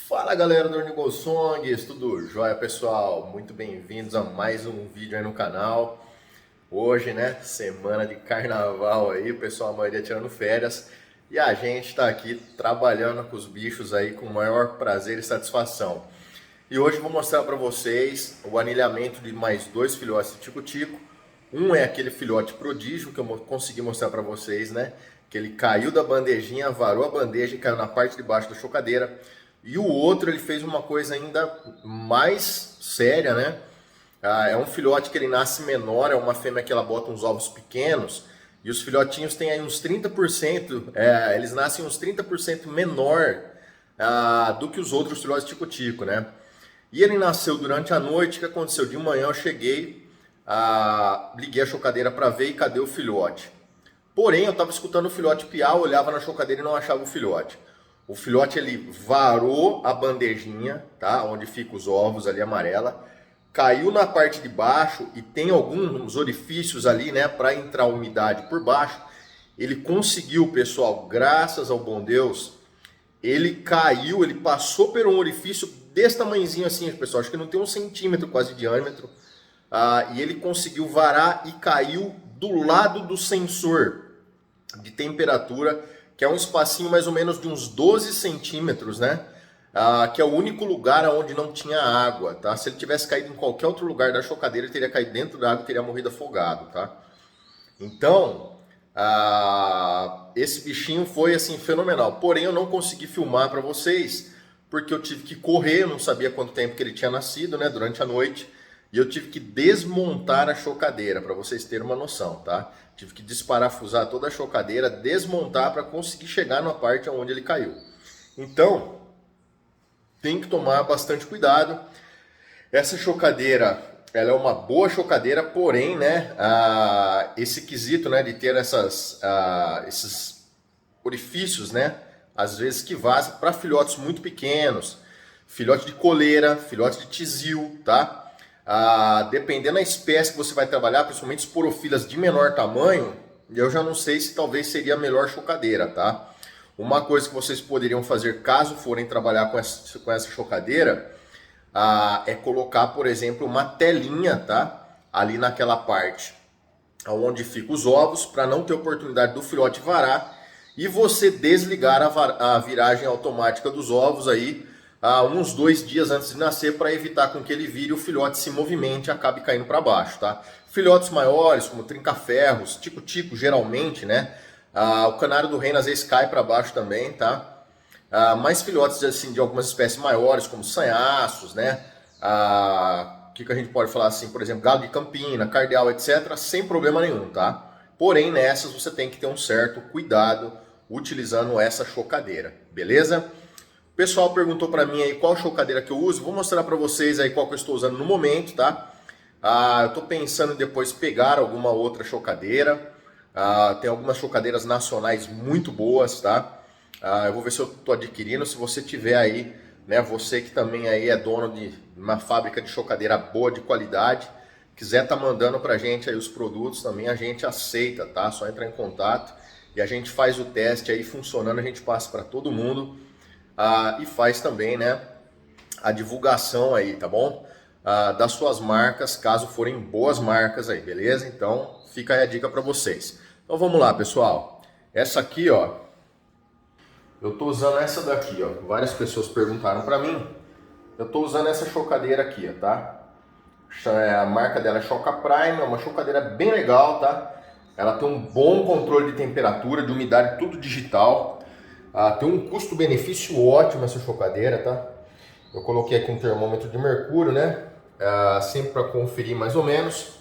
Fala galera do Ornigosongs, tudo jóia pessoal? Muito bem-vindos a mais um vídeo aí no canal. Hoje, né, semana de carnaval aí, o pessoal a maioria tirando férias e a gente tá aqui trabalhando com os bichos aí com o maior prazer e satisfação. E hoje eu vou mostrar para vocês o anilhamento de mais dois filhotes de tico-tico. Um é aquele filhote prodígio que eu consegui mostrar para vocês, né, que ele caiu da bandejinha, varou a bandeja e caiu na parte de baixo da chocadeira. E o outro, ele fez uma coisa ainda mais séria, né? É um filhote que ele nasce menor, é uma fêmea que ela bota uns ovos pequenos, e os filhotinhos têm aí uns 30%, eles nascem uns 30% menor do que os outros filhotes de tico-tico, né? E ele nasceu durante a noite. O que aconteceu? De manhã eu cheguei, liguei a chocadeira para ver e cadê o filhote? Porém, eu estava escutando o filhote piar, olhava na chocadeira e não achava o filhote. O filhote ele varou a bandejinha, tá? Onde ficam os ovos ali amarela, caiu na parte de baixo e tem alguns orifícios ali, né, para entrar umidade por baixo. Ele conseguiu, pessoal, graças ao bom Deus, ele caiu, ele passou por um orifício desse tamanhozinho assim, pessoal, acho que não tem 1 centímetro quase de diâmetro, e ele conseguiu varar e caiu do lado do sensor de temperatura, que é um espacinho mais ou menos de uns 12 centímetros, né? Que é o único lugar onde não tinha água, tá? Se ele tivesse caído em qualquer outro lugar da chocadeira, ele teria caído dentro da água e teria morrido afogado, tá? Então, esse bichinho foi assim fenomenal. Porém, eu não consegui filmar para vocês, porque eu tive que correr, eu não sabia quanto tempo que ele tinha nascido, né? Durante a noite. E eu tive que desmontar a chocadeira, para vocês terem uma noção, tá? Tive que desparafusar toda a chocadeira, desmontar para conseguir chegar na parte onde ele caiu. Então, tem que tomar bastante cuidado. Essa chocadeira, ela é uma boa chocadeira, porém, né, esse quesito, né, de ter esses orifícios, né, às vezes que vazam para filhotes muito pequenos, filhote de coleira, filhote de tizil, tá? Dependendo da espécie que você vai trabalhar, principalmente esporofilas de menor tamanho, eu já não sei se talvez seria a melhor chocadeira, tá? Uma coisa que vocês poderiam fazer caso forem trabalhar com essa chocadeira, é colocar, por exemplo, uma telinha, tá? Ali naquela parte onde ficam os ovos, para não ter oportunidade do filhote varar, e você desligar a viragem automática dos ovos aí, uns 2 dias antes de nascer, para evitar com que ele vire, o filhote se movimente e acabe caindo para baixo, tá? Filhotes maiores, como trinca-ferros, tico-tico geralmente, né? O canário do reino às vezes cai para baixo também, tá? Mais filhotes assim, de algumas espécies maiores, como sanhaços, né? O que a gente pode falar assim, por exemplo, galo de campina, cardeal, etc., sem problema nenhum, tá? Porém, nessas você tem que ter um certo cuidado utilizando essa chocadeira, beleza? O pessoal perguntou para mim aí qual chocadeira que eu uso. Vou mostrar para vocês aí qual que eu estou usando no momento, tá? Eu estou pensando em depois pegar alguma outra chocadeira. Tem algumas chocadeiras nacionais muito boas, tá? Eu vou ver se eu estou adquirindo. Se você tiver aí, né, você que também aí é dono de uma fábrica de chocadeira boa, de qualidade, quiser tá mandando pra gente aí os produtos também, a gente aceita, tá? Só entrar em contato e a gente faz o teste aí funcionando, a gente passa para todo mundo. E faz também, né, a divulgação aí, tá bom? Das suas marcas, caso forem boas marcas aí, beleza? Então, fica aí a dica para vocês. Então, vamos lá, pessoal. Essa aqui, ó, eu tô usando essa daqui, ó. Várias pessoas perguntaram para mim. Eu tô usando essa chocadeira aqui, ó, tá? A marca dela é Choca Prime, é uma chocadeira bem legal, tá? Ela tem um bom controle de temperatura, de umidade, tudo digital. Tem um custo-benefício ótimo essa chocadeira, tá? Eu coloquei aqui um termômetro de mercúrio, né? Sempre para conferir mais ou menos.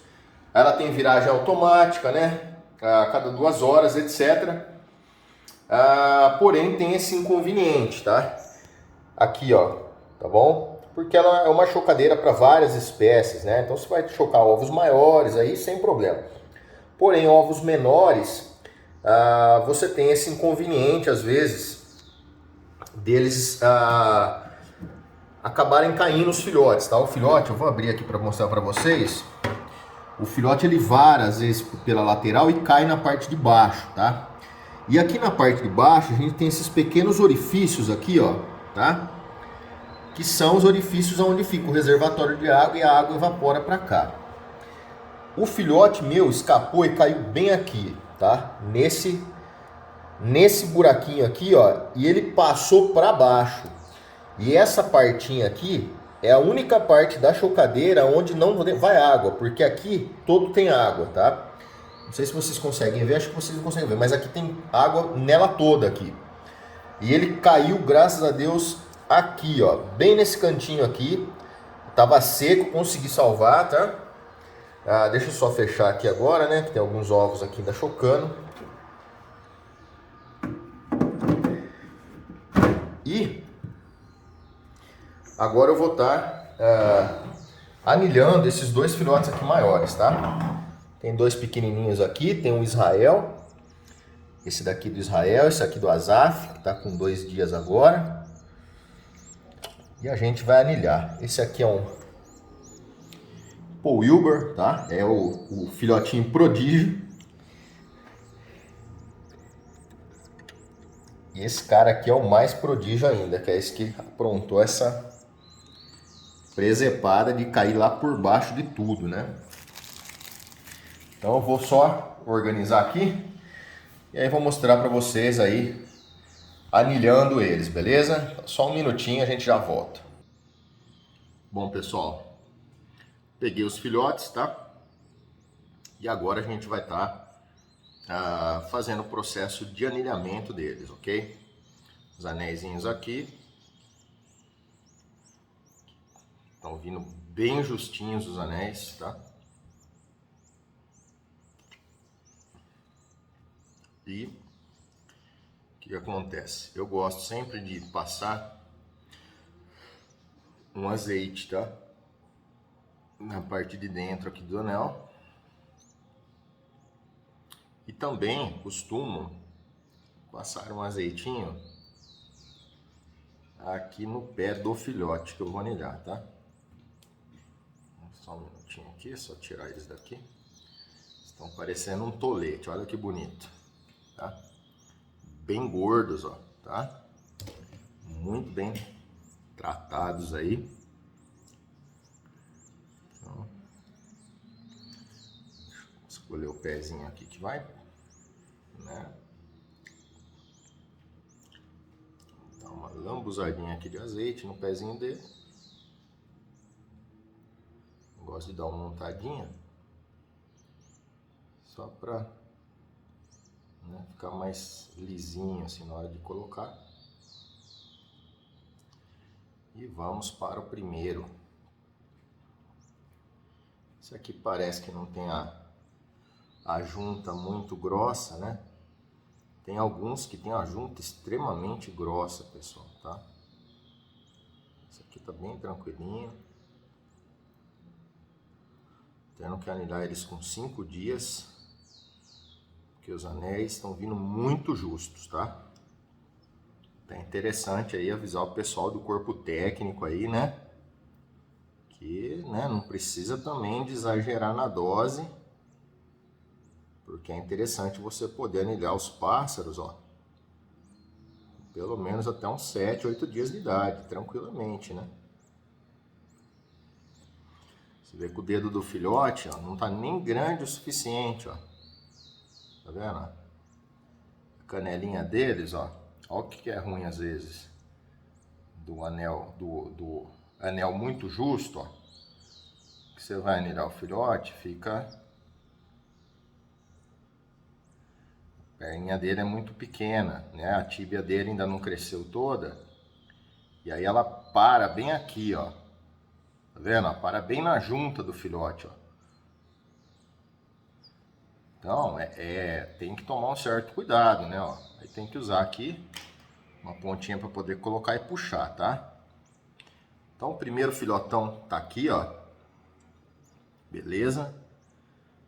Ela tem viragem automática, né? A cada 2 horas, etc. Porém tem esse inconveniente, tá? Aqui, ó, tá bom? Porque ela é uma chocadeira para várias espécies, né? Então você vai chocar ovos maiores aí sem problema. Porém, ovos menores, você tem esse inconveniente, às vezes, deles acabarem caindo os filhotes, tá? O filhote, eu vou abrir aqui para mostrar para vocês. O filhote ele vara, às vezes, pela lateral e cai na parte de baixo, tá? E aqui na parte de baixo, a gente tem esses pequenos orifícios aqui, ó, tá? que são os orifícios onde fica o reservatório de água e a água evapora para cá. O filhote meu escapou e caiu bem aqui, tá? Nesse buraquinho aqui, ó, e ele passou para baixo. E essa partinha aqui é a única parte da chocadeira onde não vai água, porque aqui todo tem água, tá? Não sei se vocês conseguem ver, acho que vocês não conseguem ver, mas aqui tem água nela toda aqui. E ele caiu, graças a Deus, aqui, ó, bem nesse cantinho aqui. Tava seco, consegui salvar, tá? Deixa eu só fechar aqui agora, né? Que tem alguns ovos aqui ainda chocando. E agora eu vou estar anilhando esses dois filhotes aqui maiores, tá? Tem dois pequenininhos aqui, tem um Israel. Esse daqui do Israel, esse aqui do Asaf, que tá com 2 dias agora. E a gente vai anilhar. Esse aqui é um Paul Wilbur, tá? É o filhotinho prodígio. E esse cara aqui é o mais prodígio ainda, que é esse que aprontou essa presepada de cair lá por baixo de tudo, né? Então eu vou só organizar aqui e aí vou mostrar para vocês aí anilhando eles, beleza? Só um minutinho, a gente já volta. Bom, pessoal, peguei os filhotes, tá? E agora a gente vai estar fazendo o processo de anilhamento deles, ok? Os anéisinhos aqui estão vindo bem justinhos os anéis, tá? E o que acontece? Eu gosto sempre de passar um azeite, tá? Na parte de dentro aqui do anel. E também costumo passar um azeitinho aqui no pé do filhote que eu vou anilhar, tá? Só um minutinho aqui, só tirar eles daqui. Estão parecendo um tolete, olha que bonito, tá? Bem gordos, ó, tá? Muito bem tratados aí. Então, escolher o pezinho aqui que vai, né? Dá uma lambuzadinha aqui de azeite no pezinho dele. Gosto de dar uma montadinha só pra, né, ficar mais lisinho assim na hora de colocar. E vamos para o primeiro. Esse aqui parece que não tem a junta muito grossa, né? Tem alguns que tem a junta extremamente grossa, pessoal, tá? Esse aqui tá bem tranquilinho. Tendo que anilhar eles com 5 dias, porque os anéis estão vindo muito justos, tá? É interessante aí avisar o pessoal do corpo técnico aí, né? Que, né, não precisa também de exagerar na dose, porque é interessante você poder anilhar os pássaros, ó, pelo menos até uns 7, 8 dias de idade, tranquilamente, né? Você vê que o dedo do filhote, ó, não tá nem grande o suficiente, ó. Tá vendo? A canelinha deles, ó. Ó o que é ruim às vezes do anel, do anel muito justo, ó. Que você vai anilhar o filhote, fica... A perninha dele é muito pequena, né? A tíbia dele ainda não cresceu toda. E aí ela para bem aqui, ó. Tá vendo? Para bem na junta do filhote, ó. Então, tem que tomar um certo cuidado, né? Ó. Aí tem que usar aqui uma pontinha para poder colocar e puxar, tá? Então, o primeiro filhotão tá aqui, ó. Beleza?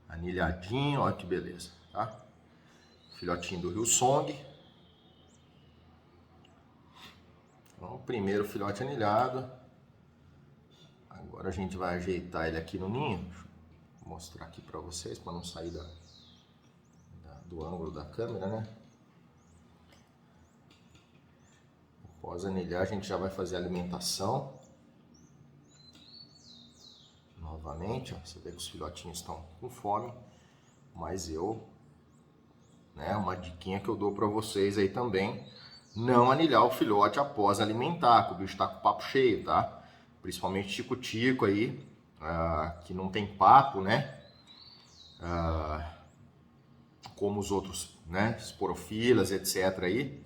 Anilhadinho, ó que beleza, tá? Filhotinho do Hillsong. Então, o primeiro filhote anilhado. Agora a gente vai ajeitar ele aqui no ninho. Deixa eu mostrar aqui para vocês, para não sair do ângulo da câmera, né? Após anilhar, a gente já vai fazer a alimentação. Novamente, ó, você vê que os filhotinhos estão com fome, mas uma diquinha que eu dou para vocês aí também, não anilhar o filhote após alimentar, que o bicho tá com o papo cheio, tá? Principalmente tico-tico aí, que não tem papo, né? Como os outros, né? Esporofilas, etc. aí,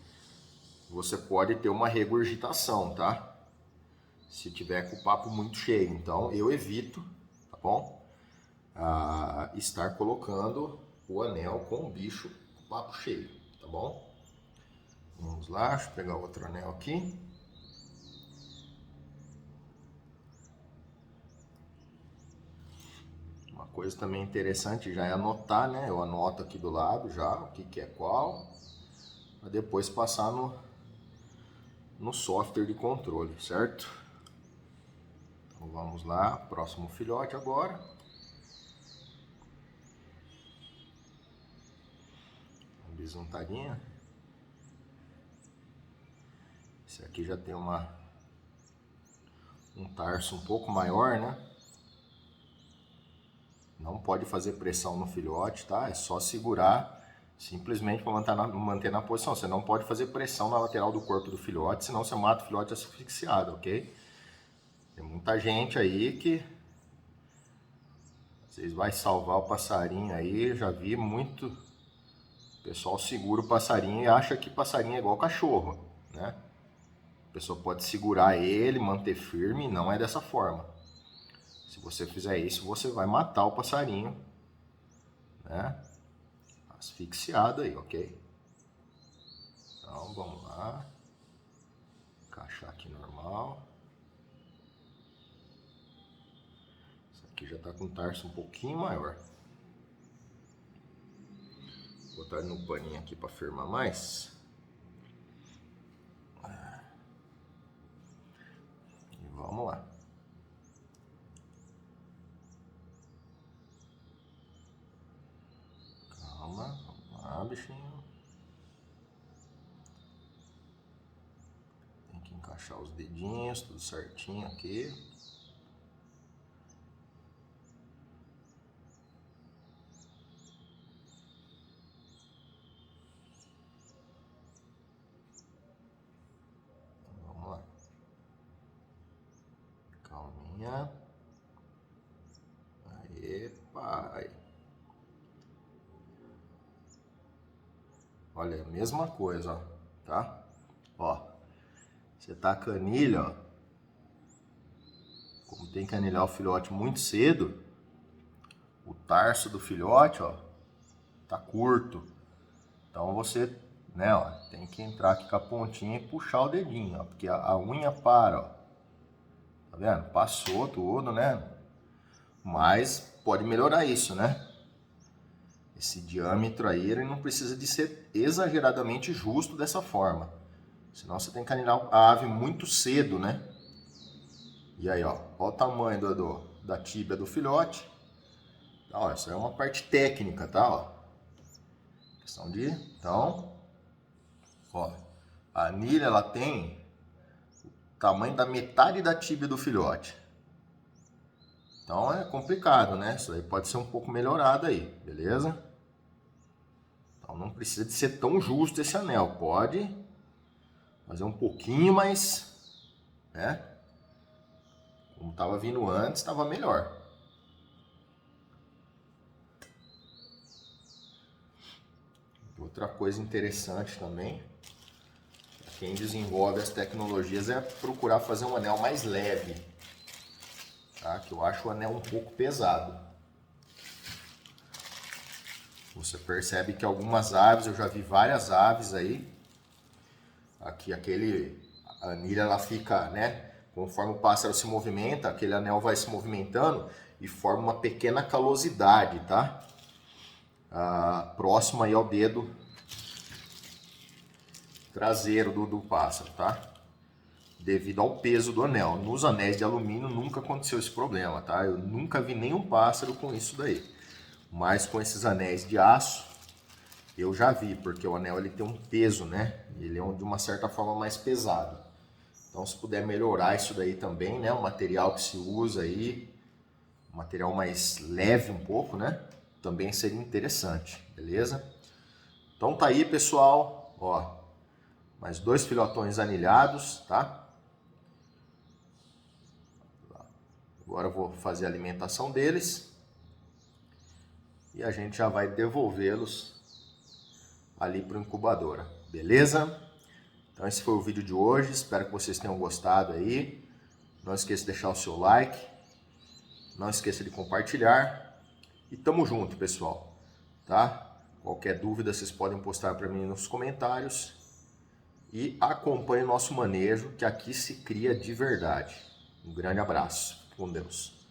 você pode ter uma regurgitação, tá? Se tiver com o papo muito cheio. Então, eu evito, tá bom? Estar colocando o anel com o bicho com o papo cheio, tá bom? Vamos lá, deixa eu pegar outro anel aqui. Uma coisa também interessante já é anotar, né? Eu anoto aqui do lado já o que é qual, para depois passar no software de controle, certo? Então vamos lá, próximo filhote agora. Uma bisuntadinha. Esse aqui já tem um tarso um pouco maior, né? Não pode fazer pressão no filhote, tá? É só segurar simplesmente para manter na posição. Você não pode fazer pressão na lateral do corpo do filhote, senão você mata o filhote asfixiado, ok? Tem muita gente aí que vocês vai salvar o passarinho aí. Eu já vi muito pessoal segura o passarinho e acha que passarinho é igual cachorro, né? A pessoa pode segurar ele, manter firme, não é dessa forma. Se você fizer isso, você vai matar o passarinho, né? Asfixiado aí, ok? Então, vamos lá. Encaixar aqui normal. Esse aqui já tá com o tarso um pouquinho maior. Vou botar no paninho aqui para firmar mais. E vamos lá. Calma, vamos lá, bichinho. Tem que encaixar os dedinhos, tudo certinho aqui. Vamos lá. Calminha. Aê, pai. Olha, a mesma coisa, ó, tá? Ó, você tá com a anilha, ó. Como tem que anilhar o filhote muito cedo, o tarso do filhote, ó, tá curto. Então você, né, ó, tem que entrar aqui com a pontinha e puxar o dedinho, ó, porque a unha para, ó. Tá vendo? Passou tudo, né? Mas pode melhorar isso, né? Esse diâmetro aí, ele não precisa de ser exageradamente justo dessa forma. Senão você tem que anilhar a ave muito cedo, né? E aí, ó o tamanho da tíbia do filhote. Ó, isso é uma parte técnica, tá? Ó. Questão de... Então, ó, a anilha, ela tem o tamanho da metade da tíbia do filhote. Então é complicado, né? Isso aí pode ser um pouco melhorado aí, beleza? Então não precisa de ser tão justo esse anel. Pode fazer um pouquinho mais, né? Como estava vindo antes, estava melhor. Outra coisa interessante também, quem desenvolve as tecnologias, é procurar fazer um anel mais leve, tá? Que eu acho o anel um pouco pesado. Você percebe que algumas aves, eu já vi várias aves aí, aqui a anilha ela fica, né? Conforme o pássaro se movimenta, aquele anel vai se movimentando e forma uma pequena calosidade, tá? Próximo aí ao dedo traseiro do pássaro, tá? Devido ao peso do anel. Nos anéis de alumínio nunca aconteceu esse problema, tá? Eu nunca vi nenhum pássaro com isso daí. Mas com esses anéis de aço, eu já vi, porque o anel ele tem um peso, né? Ele é de uma certa forma mais pesado. Então, se puder melhorar isso daí também, né? O material que se usa aí, um material mais leve um pouco, né? Também seria interessante, beleza? Então tá aí, pessoal, ó, mais 2 filhotões anilhados, tá? Agora eu vou fazer a alimentação deles e a gente já vai devolvê-los ali para o incubadora, beleza? Então esse foi o vídeo de hoje, espero que vocês tenham gostado aí. Não esqueça de deixar o seu like, não esqueça de compartilhar e tamo junto, pessoal, tá? Qualquer dúvida vocês podem postar para mim nos comentários e acompanhe o nosso manejo, que aqui se cria de verdade. Um grande abraço, com Deus.